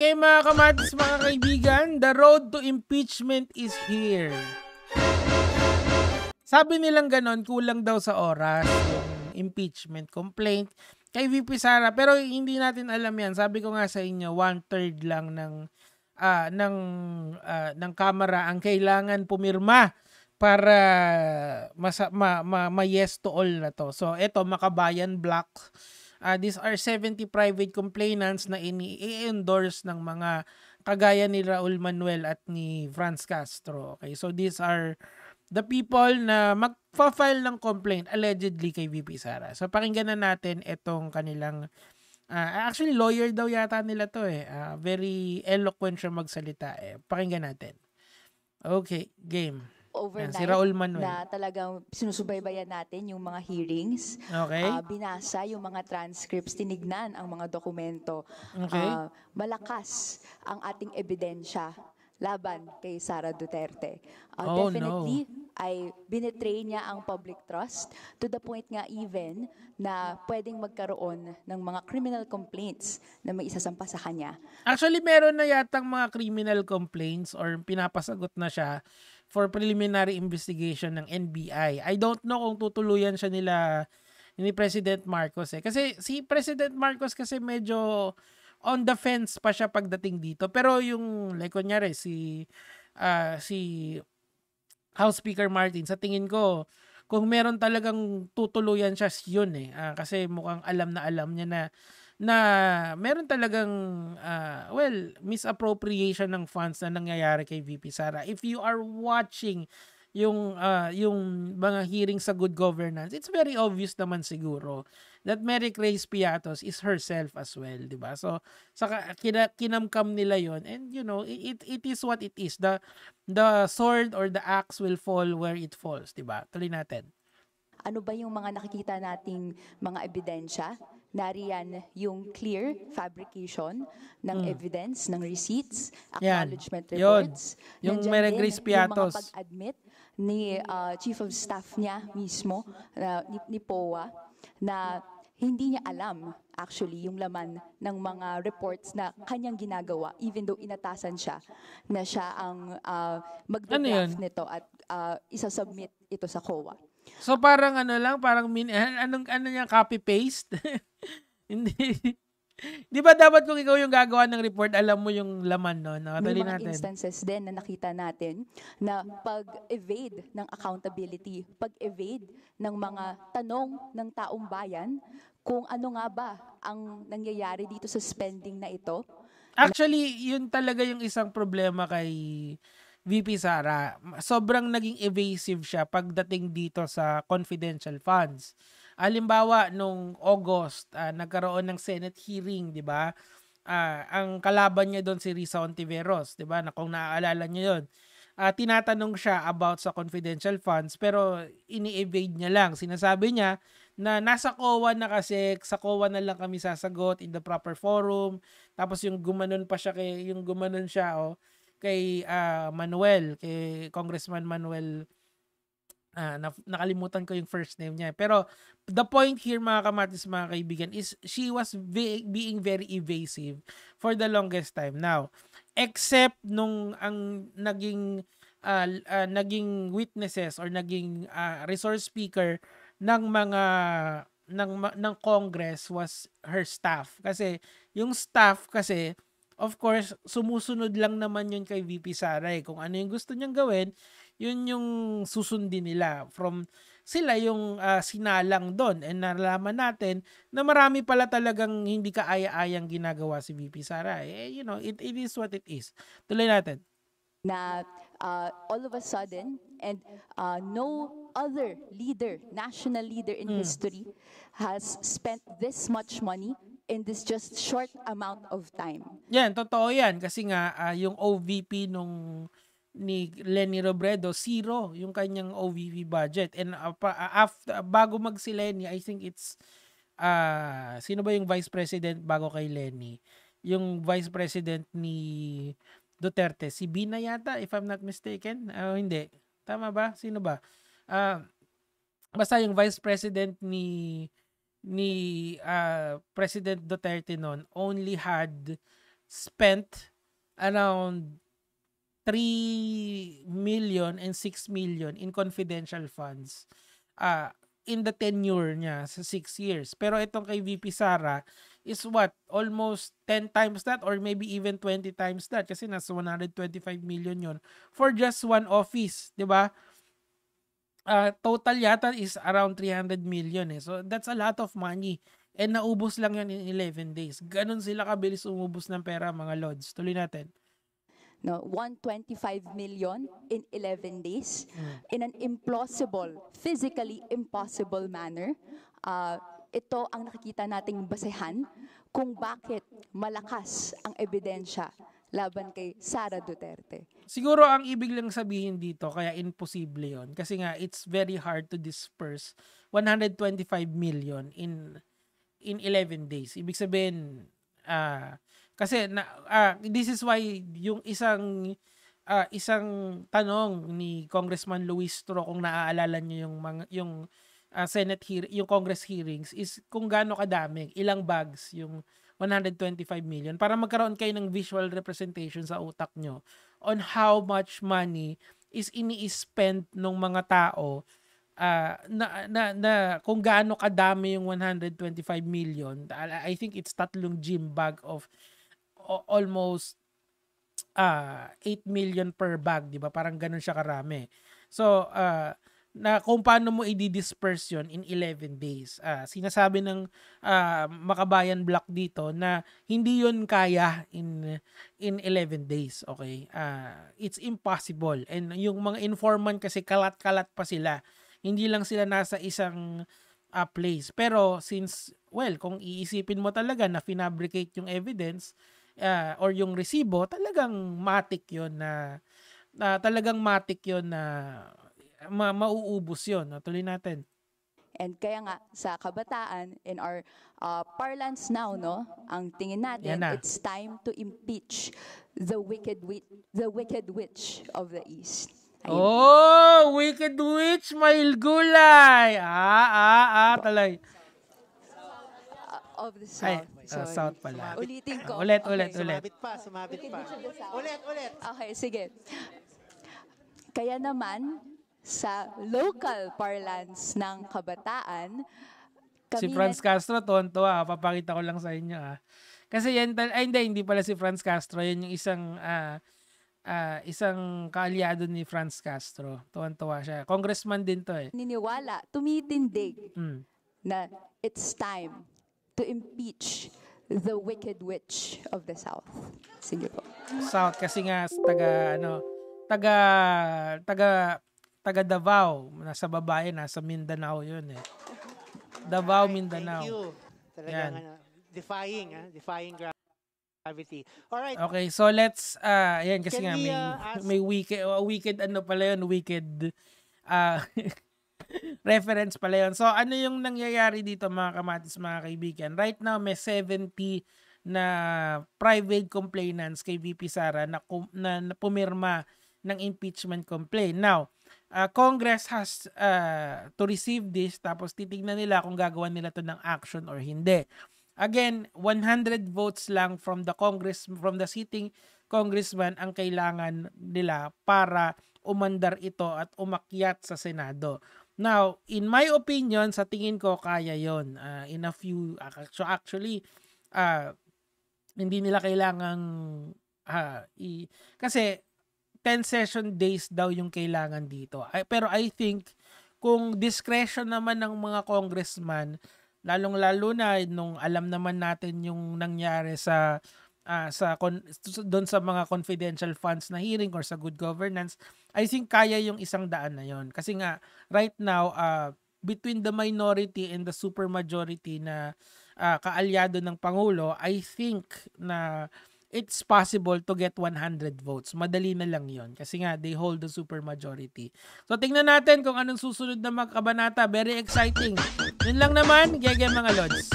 Okay mga kamatis, mga kaibigan, the road to impeachment is here. Sabi nilang ganon, kulang daw sa oras yung impeachment complaint kay VP Sara. Pero hindi natin alam yan. Sabi ko nga sa inyo, 1/3 lang ng Kamara ang kailangan pumirma para ma-yes to all na to. So eto, Makabayan Block. These are 70 private complainants na ini-endorse ng mga kagaya ni Raul Manuel at ni Franz Castro. Okay, so these are the people na magfa-file ng complaint allegedly kay VP Sara. So pakinggan na natin itong kanilang actually lawyer daw yata nila to very eloquent siya magsalita Pakinggan natin. Okay, game. Overnight, si Raul Manuel na talagang sinusubaybayan natin yung mga hearings. Okay. Binasa yung mga transcripts, tinignan ang mga dokumento. Okay. Malakas ang ating ebidensya laban kay Sara Duterte. Oh, Definitely, ay binetray niya ang public trust to the point nga even na pwedeng magkaroon ng mga criminal complaints na may isasampa sa kanya. Actually, meron na yatang mga criminal complaints or pinapasagot na siya for preliminary investigation ng NBI. I don't know kung tutuluyan siya ni President Marcos Kasi si President Marcos kasi medyo on the fence pa siya pagdating dito. Pero yung, like kunyari, si House Speaker Martin, sa tingin ko, kung meron talagang tutuluyan siya, yun kasi mukhang alam niya na meron talagang misappropriation ng funds na nangyayari kay VP Sara. If you are watching yung mga hearings sa good governance, it's very obvious naman siguro that Mary Grace Piatos is herself as well, di ba? So saka kinamkam nila yon, and it is what it is. The sword or the axe will fall where it falls, di ba? Tuloy natin. Ano ba yung mga nakikita nating mga ebidensya? Nariyan yung clear fabrication ng evidence, ng receipts, acknowledgement reports. Yung Mary Grace Piatos. Yung mga pag-admit ni Chief of Staff niya mismo, ni POA, na hindi niya alam actually yung laman ng mga reports na kanyang ginagawa, even though inatasan siya na siya ang mag-draft nito at isasubmit ito sa COA. So parang parang niya, copy-paste? Hindi. Di ba dapat kung ikaw yung gagawa ng report, alam mo yung laman, no? May mga instances din na nakita natin na pag-evade ng accountability, pag-evade ng mga tanong ng taong bayan kung ano nga ba ang nangyayari dito sa spending na ito. Actually, yun talaga yung isang problema kay VP Sara. Sobrang naging evasive siya pagdating dito sa confidential funds. Halimbawa, nung August, nagkaroon ng Senate hearing, di ba? Ang kalaban niya doon si Risa Ontiveros, di ba? Na kung naaalala niyo yun. Tinatanong siya about sa confidential funds, pero ini-evade niya lang. Sinasabi niya na nasa COA na kasi, sa COA na lang kami sasagot in the proper forum. Tapos yung gumanon siya, kay Manuel, kay Congressman Manuel, nakalimutan ko yung first name niya. Pero the point here, mga kamatis, mga kaibigan, is she was being very evasive for the longest time. Now, except nung ang naging witnesses or naging resource speaker ng mga ng Congress was her staff. Kasi yung staff kasi, of course, sumusunod lang naman yun kay VP Sara. Kung ano yung gusto niyang gawin, yun yung susundin nila. Sila yung sinalang doon. And nalaman natin na marami pala talagang hindi kaaya-ayang ginagawa si VP Sara. It is what it is. Tuloy natin. Na all of a sudden, and no other leader, national leader in history has spent this much money in this just short amount of time. Yan, totoo yan. Kasi nga, yung OVP ni Leni Robredo, 0 yung kanyang OVP budget. And bago si Leni, I think it's, sino ba yung vice president bago kay Leni? Yung vice president ni Duterte, si Bina yata, if I'm not mistaken. Hindi. Tama ba? Sino ba? Basta yung vice president ni President Duterte noon only had spent around 3 million and 6 million in confidential funds in the tenure niya sa 6 years. Pero itong kay VP Sara is what? Almost 10 times that or maybe even 20 times that kasi nasa 125 million yon for just one office, 'di ba? Total yata is around 300 million eh. So that's a lot of money. And naubos lang yan in 11 days. Ganun sila kabilis umubos ng pera mga lods. Tuloy natin. No, 125 million in 11 days in an implausible, physically impossible manner. Ito ang nakikita nating basehan kung bakit malakas ang ebidensya laban kay Sara Duterte. Siguro ang ibig lang sabihin dito, kaya imposible yon kasi nga it's very hard to disperse 125 million in 11 days. Ibig sabihin, kasi this is why yung isang tanong ni Congressman Luis Tro, kung naaalala niyo yung Senate yung Congress hearings, is kung gaano kadami, ilang bags yung 125 million para magkaroon kayo ng visual representation sa utak nyo on how much money is ini-spend ng mga tao na kung gaano kadami yung 125 million. I think it's 3 gym bag of almost 8 million per bag, di ba? Parang ganun siya karami. So, na kung paano mo i-disperse yun in 11 days. Sinasabi ng Makabayan Block dito na hindi yun kaya in 11 days. Okay? It's impossible. And yung mga informant kasi kalat-kalat pa sila. Hindi lang sila nasa isang place. Pero since, kung iisipin mo talaga na finabricate yung evidence or yung resibo, talagang matik yun na mauubos yun. Tuloy natin. And kaya nga sa kabataan, in our parlance now, no, ang tingin natin, it's time to impeach the wicked witch of the East. Ayun. Oh, wicked witch, Mail Gulay. Talay. Of the South. South pala. Ulitin ko. Ulit. Sumabit pa. Ulit. Okay, sige. Kaya naman, sa local parlance ng kabataan, Si Franz Castro, tonto papakita ko lang sa inyo Kasi yan, hindi pala si Franz Castro, yan yung isang kaalyado ni Franz Castro. Tuwan-tuwa siya. Congressman din to eh. Niniwala, tumitindig na it's time to impeach the wicked witch of the South. Sige po. South kasi nga taga Davao, nasa babae, nasa Mindanao yun eh. Davao, Mindanao. Thank you. Talagang defying gravity. All right. Okay, so let's yan kasi Can nga we, may wicked reference pala yun. So ano yung nangyayari dito mga kamatis, mga kaibigan? Right now may 70 na private complainants kay VP Sara na pumirma ng impeachment complaint. Now, Congress has to receive this tapos titignan nila kung gagawa nila to ng action or hindi. Again, 100 votes lang from the sitting congressman ang kailangan nila para umandar ito at umakyat sa Senado. Now, in my opinion, sa tingin ko kaya yon in a few actually hindi nila kailangang kasi 10 session days daw yung kailangan dito. Pero I think kung discretion naman ng mga congressman, lalong-lalo na nung alam naman natin yung nangyari doon sa mga confidential funds na hearing or sa good governance, I think kaya yung 100 na yon. Kasi nga right now between the minority and the supermajority na kaalyado ng Pangulo, I think na it's possible to get 100 votes. Madali na lang yon kasi nga they hold the supermajority. So tingnan natin kung anong susunod na mga kabanata. Very exciting. Yun lang naman, gege mga lods.